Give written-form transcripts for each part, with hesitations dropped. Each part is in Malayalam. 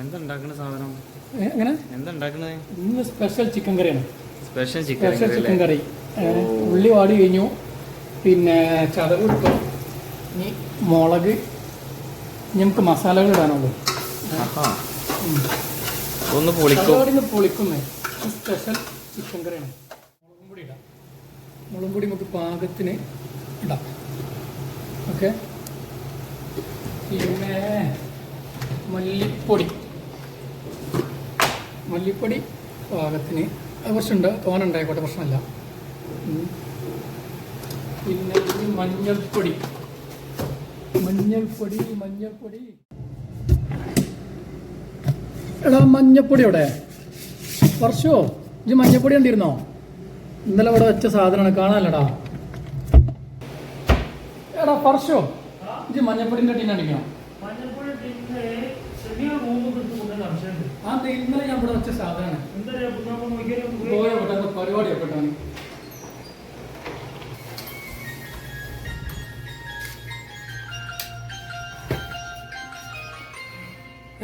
എന്താ ഉണ്ടാക്കുന്ന സാധനം? എങ്ങനെ എന്താ ഉണ്ടാക്കുന്നത്? ഇന്ന് സ്പെഷ്യൽ ചിക്കൻ കറിയാണ്. സ്പെഷ്യൽ ചിക്കൻ കറി. ഉള്ളി വാടി കഴിഞ്ഞു, പിന്നെ ചതവ് ഇട്ടു, ഇനി മുളക്, നമുക്ക് മസാലകൾ ഇടാനുള്ളൂ. ഒന്ന് പൊളിക്കുന്നേ സ്പെഷ്യൽ ചിക്കൻ കറിയാണ്. മുളകും പൊടി ഇടാം. മുളകും പൊടി നമുക്ക് പാകത്തിന് ഇടാം. ഓക്കെ. പിന്നെ മല്ലിപ്പൊടി പാകത്തിന് കുറച്ചുണ്ട്, തോനുണ്ടായിക്കോട്ടെ, പ്രശ്നമല്ല. പിന്നെ മഞ്ഞൾപ്പൊടി എടാ മഞ്ഞപ്പൊടി അവിടെ വർഷോ ഇത് മഞ്ഞപ്പൊടി കണ്ടിരുന്നോ? ഇന്നലെ ഇവിടെ വെച്ച സാധനമാണ്, കാണാനല്ലടാ. എടാ വർഷോ ഇത് മഞ്ഞപ്പൊടിന്റെ ടീൻ അടിക്കണം. ഇന്നലെ ഞാൻ ഇവിടെ വെച്ച സാധനമാണ്. പരിപാടിയൊക്കെ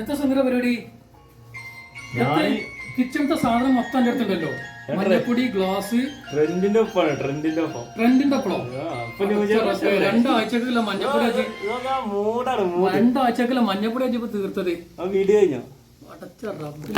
എത്ര സുന്ദര പരിപാടി. കിച്ചണത്തെ സാധനം മൊത്തം എൻ്റെ അടുത്തുണ്ടല്ലോ. മഞ്ഞപ്പൊടി, ഗ്ലാസ്, ട്രെൻഡിന്റെ ഒപ്പളോ 2 ആഴ്ചക്കുള്ള മഞ്ഞപ്പൊടി വെച്ച് 2 ആഴ്ചക്കുള്ള മഞ്ഞപ്പൊടി വെച്ചപ്പോ തീർത്തത്. വീഡിയോ കഴിഞ്ഞോ? അടച്ച റബ്ബിൽ